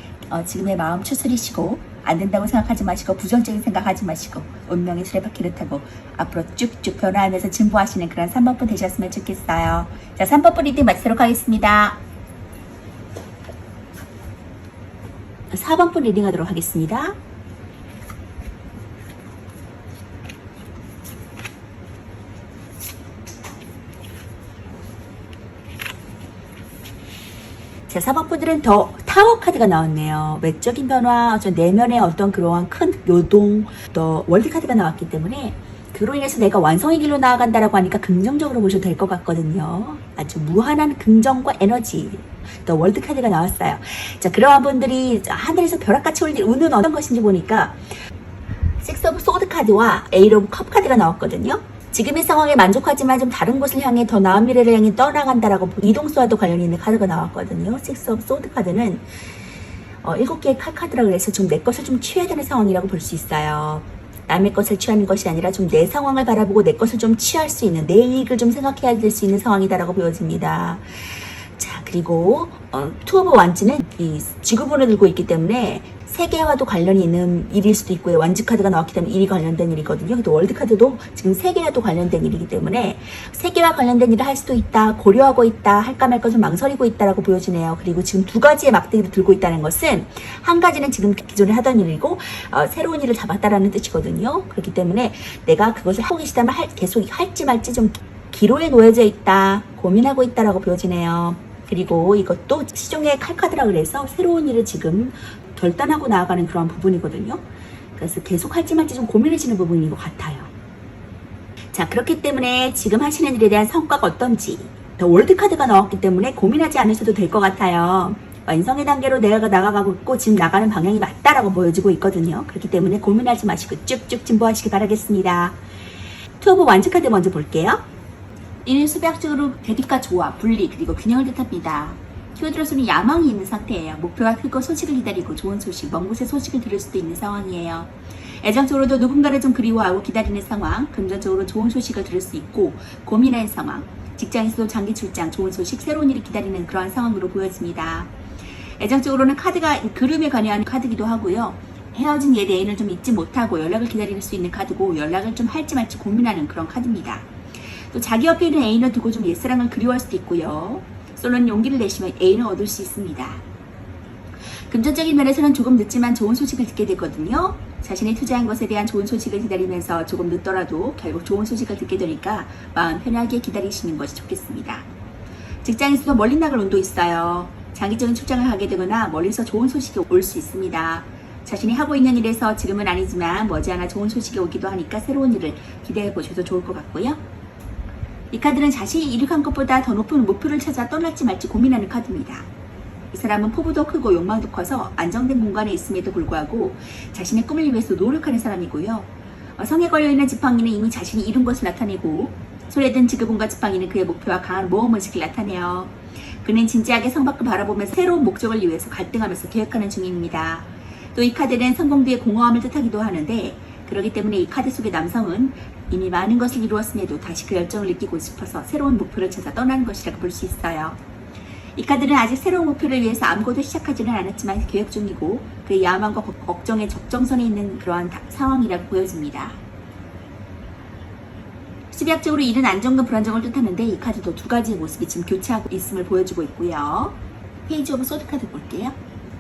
[SPEAKER 1] 지금의 마음 추스리시고 안 된다고 생각하지 마시고 부정적인 생각하지 마시고 운명의 수레바퀴를 타고 앞으로 쭉쭉 변화하면서 진보하시는 그런 3번분 되셨으면 좋겠어요. 자, 3번분 리딩 마치도록 하겠습니다. 4번분 리딩 하도록 하겠습니다. 자, 4번분들은 더 타워 카드가 나왔네요. 외적인 변화, 어떤 내면의 어떤 그러한 큰 요동, 또 월드 카드가 나왔기 때문에 그로 인해서 내가 완성의 길로 나아간다라고 하니까 긍정적으로 보셔도 될 것 같거든요. 아주 무한한 긍정과 에너지, 또 월드 카드가 나왔어요. 자, 그러한 분들이 하늘에서 벼락같이 올릴 운은 어떤 것인지 보니까 6 오브 소드 카드와 8 오브 컵 카드가 나왔거든요. 지금의 상황에 만족하지만 좀 다른 곳을 향해 더 나은 미래를 향해 떠나간다라고 이동수와도 관련이 있는 카드가 나왔거든요. 6 오브 소드 카드는 7개의 칼 카드라 그래서 좀 내 것을 좀 취해야 되는 상황이라고 볼 수 있어요. 남의 것을 취하는 것이 아니라 좀 내 상황을 바라보고 내 것을 좀 취할 수 있는, 내 이익을 좀 생각해야 될 수 있는 상황이다라고 보여집니다. 자, 그리고 투 오브 완즈는 이 지구본을 들고 있기 때문에 세계와도 관련이 있는 일일 수도 있고요. 완즈 카드가 나왔기 때문에 일이 관련된 일이거든요. 또 월드 카드도 지금 세계와도 관련된 일이기 때문에 세계와 관련된 일을 할 수도 있다, 고려하고 있다, 할까 말까 좀 망설이고 있다라고 보여지네요. 그리고 지금 두 가지의 막대기를 들고 있다는 것은 한 가지는 지금 기존에 하던 일이고 새로운 일을 잡았다라는 뜻이거든요. 그렇기 때문에 내가 그것을 하고 계시다면 계속 할지 말지 좀 기로에 놓여져 있다, 고민하고 있다라고 보여지네요. 그리고 이것도 시종의 칼카드라 그래서 새로운 일을 지금 결단하고 나아가는 그런 부분이거든요. 그래서 계속 할지 말지 좀 고민하시는 부분인 것 같아요. 자, 그렇기 때문에 지금 하시는 일에 대한 성과가 어떤지, 더 월드카드가 나왔기 때문에 고민하지 않으셔도 될 것 같아요. 완성의 단계로 내가 나가고 있고 지금 나가는 방향이 맞다라고 보여지고 있거든요. 그렇기 때문에 고민하지 마시고 쭉쭉 진보하시기 바라겠습니다. 투 오브 완즈 카드 먼저 볼게요. 이는 수비학적으로 대립과 조화, 분리, 그리고 균형을 뜻합니다. 키워드로서는 야망이 있는 상태예요. 목표가 크고 소식을 기다리고 좋은 소식, 먼 곳의 소식을 들을 수도 있는 상황이에요. 애정적으로도 누군가를 좀 그리워하고 기다리는 상황, 금전적으로 좋은 소식을 들을 수 있고 고민하는 상황, 직장에서도 장기 출장, 좋은 소식, 새로운 일이 기다리는 그러한 상황으로 보여집니다. 애정적으로는 카드가 그름에 관여하는 카드기도 하고요. 헤어진 옛 애인을 좀 잊지 못하고 연락을 기다릴 수 있는 카드고 연락을 좀 할지 말지 고민하는 그런 카드입니다. 또 자기 옆에 있는 애인을 두고 좀 옛사랑을 그리워할 수도 있고요. 솔로는 용기를 내시면 애인을 얻을 수 있습니다. 금전적인 면에서는 조금 늦지만 좋은 소식을 듣게 되거든요. 자신이 투자한 것에 대한 좋은 소식을 기다리면서 조금 늦더라도 결국 좋은 소식을 듣게 되니까 마음 편하게 기다리시는 것이 좋겠습니다. 직장에서도 멀리 나갈 운도 있어요. 장기적인 출장을 하게 되거나 멀리서 좋은 소식이 올 수 있습니다. 자신이 하고 있는 일에서 지금은 아니지만 머지않아 좋은 소식이 오기도 하니까 새로운 일을 기대해 보셔도 좋을 것 같고요. 이 카드는 자신이 이룩한 것보다 더 높은 목표를 찾아 떠날지 말지 고민하는 카드입니다. 이 사람은 포부도 크고 욕망도 커서 안정된 공간에 있음에도 불구하고 자신의 꿈을 위해서 노력하는 사람이고요. 성에 걸려있는 지팡이는 이미 자신이 이룬 것을 나타내고 손에 든 지그본과 지팡이는 그의 목표와 강한 모험의식을 나타내요. 그는 진지하게 성 밖을 바라보면서 새로운 목적을 위해서 갈등하면서 계획하는 중입니다. 또 이 카드는 성공 뒤의 공허함을 뜻하기도 하는데 그렇기 때문에 이 카드 속의 남성은 이미 많은 것을 이루었음에도 다시 그 열정을 느끼고 싶어서 새로운 목표를 찾아 떠나는 것이라고 볼 수 있어요. 이 카드는 아직 새로운 목표를 위해서 아무것도 시작하지는 않았지만 계획 중이고 그의 야망과 걱정의 적정선에 있는 그러한 상황이라고 보여집니다. 수비학적으로 일은 안정과 불안정을 뜻하는데 이 카드도 두 가지의 모습이 지금 교차하고 있음을 보여주고 있고요. 페이지 오브 소드 카드 볼게요.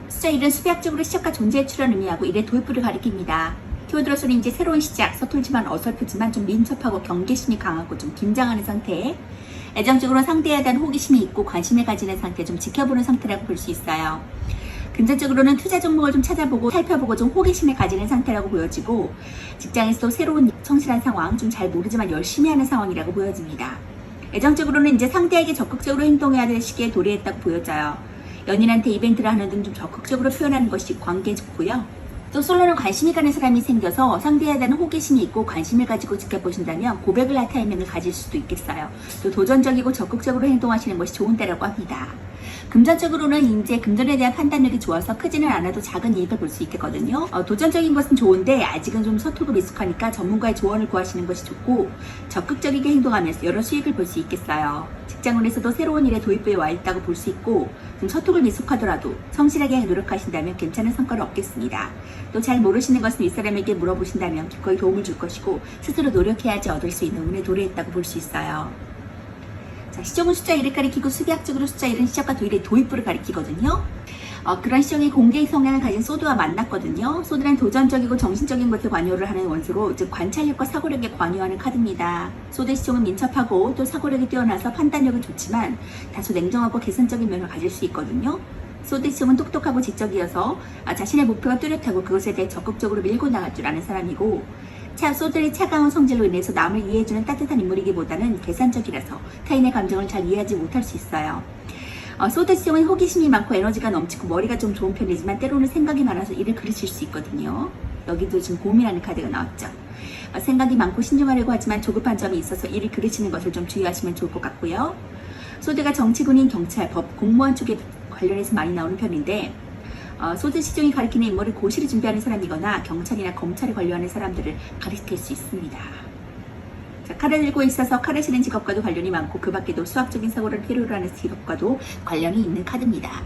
[SPEAKER 1] 숫자 1은 수비학적으로 시작과 존재의 출현을 의미하고 일의 도입부를 가리킵니다. 키워드로서는 이제 새로운 시작, 서툴지만 어설프지만 좀 민첩하고 경계심이 강하고 좀 긴장하는 상태, 애정적으로 상대에 대한 호기심이 있고 관심을 가지는 상태, 좀 지켜보는 상태라고 볼 수 있어요. 금전적으로는 투자 종목을 좀 찾아보고 살펴보고 좀 호기심을 가지는 상태라고 보여지고 직장에서도 새로운 성실한 상황, 좀 잘 모르지만 열심히 하는 상황이라고 보여집니다. 애정적으로는 이제 상대에게 적극적으로 행동해야 될 시기에 도래했다고 보여져요. 연인한테 이벤트를 하는 등 좀 적극적으로 표현하는 것이 관계에 좋고요. 또 솔로는 관심이 가는 사람이 생겨서 상대에 대한 호기심이 있고 관심을 가지고 지켜보신다면 고백을 할 타이밍을 가질 수도 있겠어요. 또 도전적이고 적극적으로 행동하시는 것이 좋은 때라고 합니다. 금전적으로는 이제 금전에 대한 판단력이 좋아서 크지는 않아도 작은 이익을 볼 수 있겠거든요. 도전적인 것은 좋은데 아직은 좀 서투고 미숙하니까 전문가의 조언을 구하시는 것이 좋고 적극적이게 행동하면서 여러 수익을 볼 수 있겠어요. 직장원에서도 새로운 일에 도입부에 와 있다고 볼 수 있고 좀 서투고 미숙하더라도 성실하게 노력하신다면 괜찮은 성과를 얻겠습니다. 또 잘 모르시는 것은 윗사람에게 물어보신다면 기꺼이 도움을 줄 것이고 스스로 노력해야지 얻을 수 있는 운에 도래했다고 볼 수 있어요. 자, 시종은 숫자 1을 가리키고 수비학적으로 숫자 1은 시작과 도일의 도입부를 가리키거든요. 그런 시종이 공개의 성향을 가진 소드와 만났거든요. 소드는 도전적이고 정신적인 것에 관여를 하는 원소로 즉 관찰력과 사고력에 관여하는 카드입니다. 소드 시종은 민첩하고 또 사고력이 뛰어나서 판단력은 좋지만 다소 냉정하고 계산적인 면을 가질 수 있거든요. 소드 시종은 똑똑하고 지적이어서 자신의 목표가 뚜렷하고 그것에 대해 적극적으로 밀고 나갈 줄 아는 사람이고 소드의 차가운 성질로 인해서 남을 이해해주는 따뜻한 인물이기보다는 계산적이라서 타인의 감정을 잘 이해하지 못할 수 있어요. 소드 시종은 호기심이 많고 에너지가 넘치고 머리가 좀 좋은 편이지만 때로는 생각이 많아서 일을 그르칠 수 있거든요. 여기도 지금 고민하는 카드가 나왔죠. 생각이 많고 신중하려고 하지만 조급한 점이 있어서 일을 그르치는 것을 좀 주의하시면 좋을 것 같고요. 소드가 정치군인, 경찰, 법, 공무원 쪽에 관련해서 많이 나오는 편인데 소드 시종이 가리키는 인물을 고시를 준비하는 사람이거나 경찰이나 검찰에 관여하는 사람들을 가리킬 수 있습니다. 자, 칼을 들고 있어서 칼을 치는 직업과도 관련이 많고 그 밖에도 수학적인 사고를 필요로 하는 직업과도 관련이 있는 카드입니다.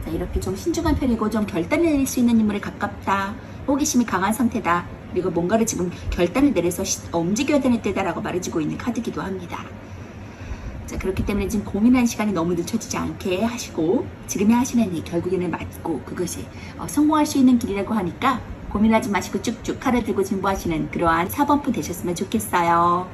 [SPEAKER 1] 자, 이렇게 좀 신중한 편이고 좀 결단을 내릴 수 있는 인물에 가깝다. 호기심이 강한 상태다. 그리고 뭔가를 지금 결단을 내려서 움직여야 되는 때다라고 말해주고 있는 카드기도 합니다. 자, 그렇기 때문에 지금 고민하는 시간이 너무 늦춰지지 않게 하시고 지금에 하시는 일 결국에는 맞고 그것이 성공할 수 있는 길이라고 하니까 고민하지 마시고 쭉쭉 칼을 들고 진보하시는 그러한 사범분 되셨으면 좋겠어요.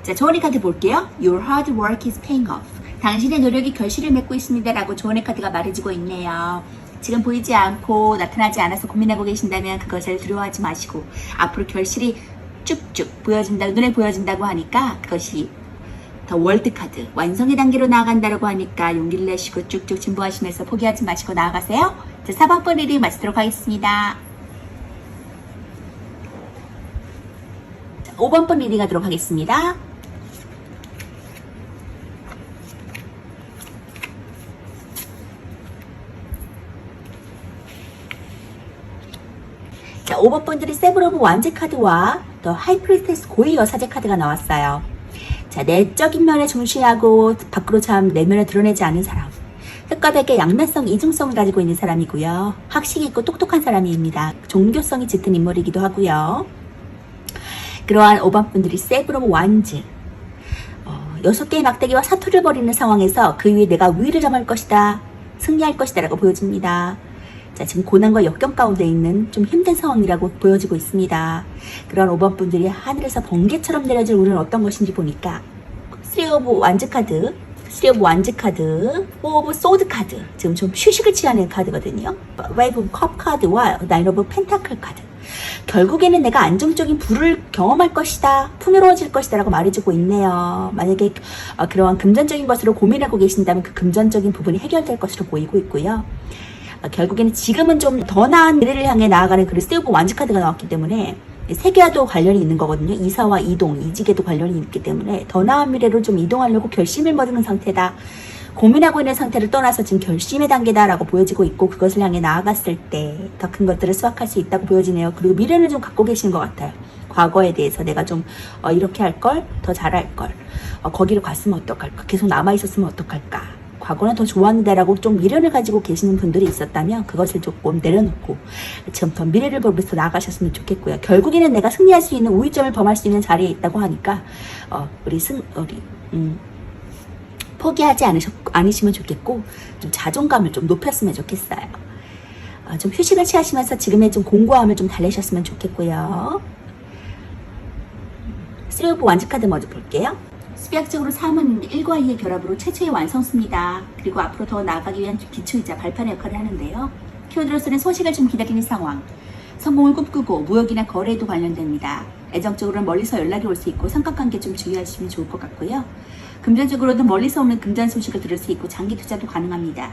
[SPEAKER 1] 자, 조언의 카드 볼게요. Your hard work is paying off. 당신의 노력이 결실을 맺고 있습니다 라고 조언의 카드가 말해주고 있네요. 지금 보이지 않고 나타나지 않아서 고민하고 계신다면 그것을 두려워하지 마시고 앞으로 결실이 쭉쭉 보여진다, 눈에 보여진다고 하니까 그것이 더 월드 카드 완성의 단계로 나아간다고 하니까 용기를 내시고 쭉쭉 진보하시면서 포기하지 마시고 나아가세요. 자, 4번번 리딩 마치도록 하겠습니다. 5번번 리딩 하도록 하겠습니다. 자, 5번 분들이 세븐 오브 완즈 카드와 더 하이프리스테스 고위 여사제 카드가 나왔어요. 자, 내적인 면에 중시하고 밖으로 참 내면을 드러내지 않는 사람. 흑과 백의 양면성, 이중성을 가지고 있는 사람이고요. 학식이 있고 똑똑한 사람입니다. 종교성이 짙은 인물이기도 하고요. 그러한 5번 분들이 세븐 오브 완즈. 6개의 막대기와 사투를 벌이는 상황에서 그 위에 내가 위를 점할 것이다. 승리할 것이다 라고 보여집니다. 자, 지금 고난과 역경 가운데 있는 좀 힘든 상황이라고 보여지고 있습니다. 그런 5번 분들이 하늘에서 번개처럼 내려질 우리는 어떤 것인지 보니까 3 오브 완즈 카드, 3 오브 완즈 카드, 4 오브 소드 카드 지금 좀 휴식을 취하는 카드거든요. 5 오브 컵 카드와 9 오브 펜타클 카드. 결국에는 내가 안정적인 부를 경험할 것이다, 풍요로워질 것이다 라고 말해주고 있네요. 만약에 그러한 금전적인 것으로 고민하고 계신다면 그 금전적인 부분이 해결될 것으로 보이고 있고요. 결국에는 지금은 좀 더 나은 미래를 향해 나아가는 그런 세우브 완즈 카드가 나왔기 때문에 세계와도 관련이 있는 거거든요. 이사와 이동, 이직에도 관련이 있기 때문에 더 나은 미래로 좀 이동하려고 결심을 머드는 상태다. 고민하고 있는 상태를 떠나서 지금 결심의 단계다라고 보여지고 있고 그것을 향해 나아갔을 때 더 큰 것들을 수확할 수 있다고 보여지네요. 그리고 미래를 좀 갖고 계시는 것 같아요. 과거에 대해서 내가 좀 이렇게 할 걸, 더 잘할 걸, 거기로 갔으면 어떡할까, 계속 남아있었으면 어떡할까, 과거는 더 좋았는데라고 좀 미련을 가지고 계시는 분들이 있었다면 그것을 조금 내려놓고 지금부터 미래를 보면서 나아가셨으면 좋겠고요. 결국에는 내가 승리할 수 있는 우위점을 범할 수 있는 자리에 있다고 하니까 우리 포기하지 않으시면 좋겠고 좀 자존감을 좀 높였으면 좋겠어요. 좀 휴식을 취하시면서 지금의 좀 공고함을 좀 달래셨으면 좋겠고요. 3 오브 완즈 카드 먼저 볼게요. 수비학적으로 3은 1과 2의 결합으로 최초의 완성수입니다. 그리고 앞으로 더 나아가기 위한 기초이자 발판의 역할을 하는데요. 키워드로서는 소식을 좀 기다리는 상황, 성공을 꿈꾸고 무역이나 거래에도 관련됩니다. 애정적으로는 멀리서 연락이 올 수 있고 삼각관계 좀 주의하시면 좋을 것 같고요. 금전적으로는 멀리서 오는 금전 소식을 들을 수 있고 장기 투자도 가능합니다.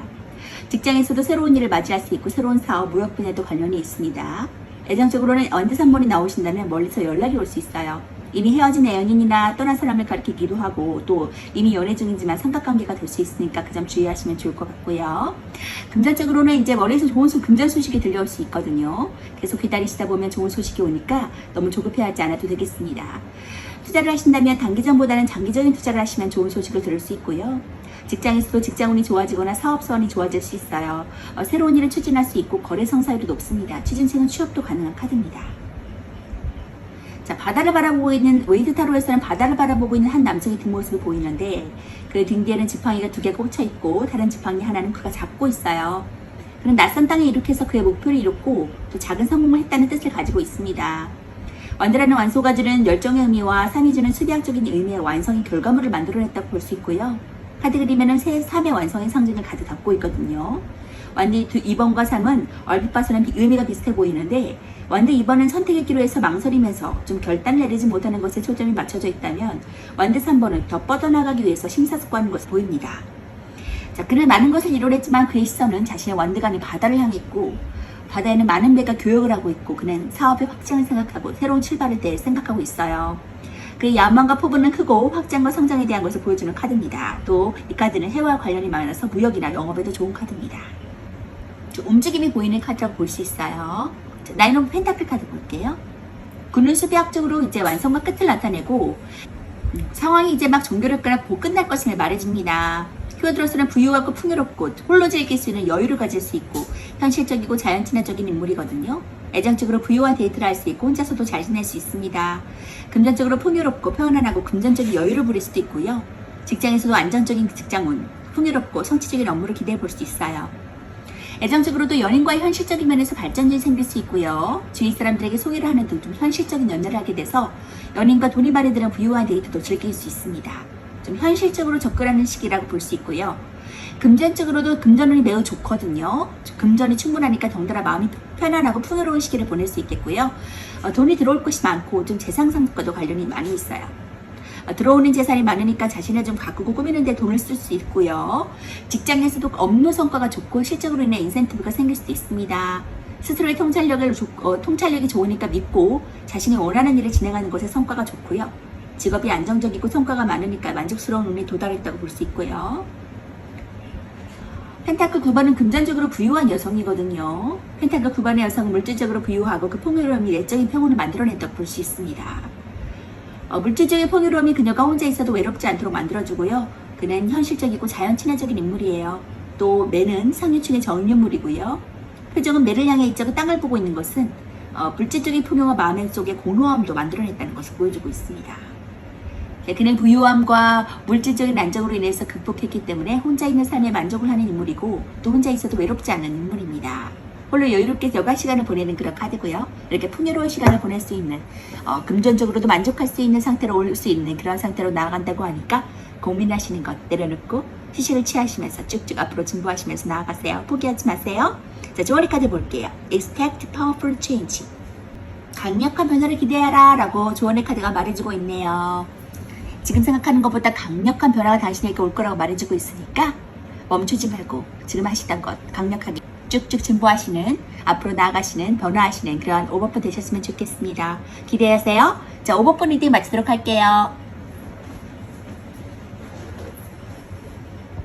[SPEAKER 1] 직장에서도 새로운 일을 맞이할 수 있고 새로운 사업, 무역 분야도 관련이 있습니다. 애정적으로는 언제 3번이 나오신다면 멀리서 연락이 올 수 있어요. 이미 헤어진 연인이나 떠난 사람을 가리키기도 하고 또 이미 연애 중이지만 삼각관계가 될 수 있으니까 그 점 주의하시면 좋을 것 같고요. 금전적으로는 이제 머리에서 좋은 금전 소식이 들려올 수 있거든요. 계속 기다리시다 보면 좋은 소식이 오니까 너무 조급해하지 않아도 되겠습니다. 투자를 하신다면 단기전보다는 장기적인 투자를 하시면 좋은 소식을 들을 수 있고요. 직장에서도 직장운이 좋아지거나 사업선이 좋아질 수 있어요. 새로운 일을 추진할 수 있고 거래 성사율이 높습니다. 취준생은 취업도 가능한 카드입니다. 자, 바다를 바라보고 있는 웨이드 타로에서는 바다를 바라보고 있는 한 남성의 뒷모습이 보이는데 그 등 뒤에는 지팡이가 2개가 꽂혀 있고 다른 지팡이 하나는 그가 잡고 있어요. 그는 낯선 땅에 이룩해서 그의 목표를 이뤘고 또 작은 성공을 했다는 뜻을 가지고 있습니다. 완드라는 완소가 주는 열정의 의미와 3이 주는 수비학적인 의미의 완성의 결과물을 만들어냈다고 볼 수 있고요. 카드 그림에는 3의 완성의 상징을 가득 담고 있거든요. 완드 2번과 3은 얼핏 봐서는 의미가 비슷해 보이는데 완드 2번은 선택의 기로에서 망설이면서 좀 결단을 내리지 못하는 것에 초점이 맞춰져 있다면 완드 3번은 더 뻗어나가기 위해서 심사숙고하는 것으로 보입니다. 자, 그는 많은 것을 이뤄냈지만 그의 시선은 자신의 완드간의 바다를 향했고 바다에는 많은 배가 교역을 하고 있고 그는 사업의 확장을 생각하고 새로운 출발을 때 생각하고 있어요. 그의 야망과 포부는 크고 확장과 성장에 대한 것을 보여주는 카드입니다. 또 이 카드는 해와 관련이 많아서 무역이나 영업에도 좋은 카드입니다. 좀 움직임이 보이는 카드라고 볼 수 있어요. 자, 나인 오브 펜타클 카드 볼게요. 군은 수비학적으로 이제 완성과 끝을 나타내고 상황이 이제 막 정교롭거나 곧 끝날 것임을 말해줍니다. 키워드로서는 부유하고 풍요롭고 홀로 즐길 수 있는 여유를 가질 수 있고 현실적이고 자연 친화적인 인물이거든요. 애정적으로 부유한 데이트를 할 수 있고 혼자서도 잘 지낼 수 있습니다. 금전적으로 풍요롭고 편안하고 금전적인 여유를 부릴 수도 있고요. 직장에서도 안정적인 직장운, 풍요롭고 성취적인 업무를 기대해 볼 수 있어요. 애정적으로도 연인과의 현실적인 면에서 발전이 생길 수 있고요. 주위 사람들에게 소개를 하는 등 좀 현실적인 연애를 하게 돼서 연인과 돈이 마련되는 부유한 데이트도 즐길 수 있습니다. 좀 현실적으로 접근하는 시기라고 볼 수 있고요. 금전적으로도 금전운이 매우 좋거든요. 금전이 충분하니까 덩달아 마음이 편안하고 풍요로운 시기를 보낼 수 있겠고요. 돈이 들어올 것이 많고 좀 재산 상승과도 관련이 많이 있어요. 들어오는 재산이 많으니까 자신을 좀 가꾸고 꾸미는 데 돈을 쓸 수 있고요. 직장에서도 업무 성과가 좋고 실적으로 인해 인센티브가 생길 수도 있습니다. 스스로의 통찰력이 좋으니까 믿고 자신이 원하는 일을 진행하는 것에 성과가 좋고요. 직업이 안정적이고 성과가 많으니까 만족스러운 운에 도달했다고 볼 수 있고요. 펜타클 9번은 금전적으로 부유한 여성이거든요. 펜타클 9번의 여성은 물질적으로 부유하고 그 풍요로움이 내적인 평온을 만들어냈다고 볼 수 있습니다. 물질적인 풍요로움이 그녀가 혼자 있어도 외롭지 않도록 만들어주고요. 그는 현실적이고 자연 친화적인 인물이에요. 또 매는 상류층의 정인물이고요. 표정은 매를 향해 있자고 땅을 보고 있는 것은 물질적인 풍요와 마음 속의 공허함도 만들어냈다는 것을 보여주고 있습니다. 그는 부유함과 물질적인 안정으로 인해서 극복했기 때문에 혼자 있는 삶에 만족을 하는 인물이고 또 혼자 있어도 외롭지 않는 인물입니다. 홀로 여유롭게 여가 시간을 보내는 그런 카드고요. 이렇게 풍요로운 시간을 보낼 수 있는 금전적으로도 만족할 수 있는 상태로 올 수 있는 그런 상태로 나아간다고 하니까 고민하시는 것 내려놓고 휴식을 취하시면서 쭉쭉 앞으로 진보하시면서 나아가세요. 포기하지 마세요. 자, 주어리 카드 볼게요. Expect powerful change. 강력한 변화를 기대하라 라고 조언의 카드가 말해주고 있네요. 지금 생각하는 것보다 강력한 변화가 당신에게 올 거라고 말해주고 있으니까 멈추지 말고 지금 하시던 것 강력하게 쭉쭉 진보하시는, 앞으로 나아가시는, 변화하시는 그런 오버폰 되셨으면 좋겠습니다. 기대하세요. 자, 오버폰 리딩 마치도록 할게요.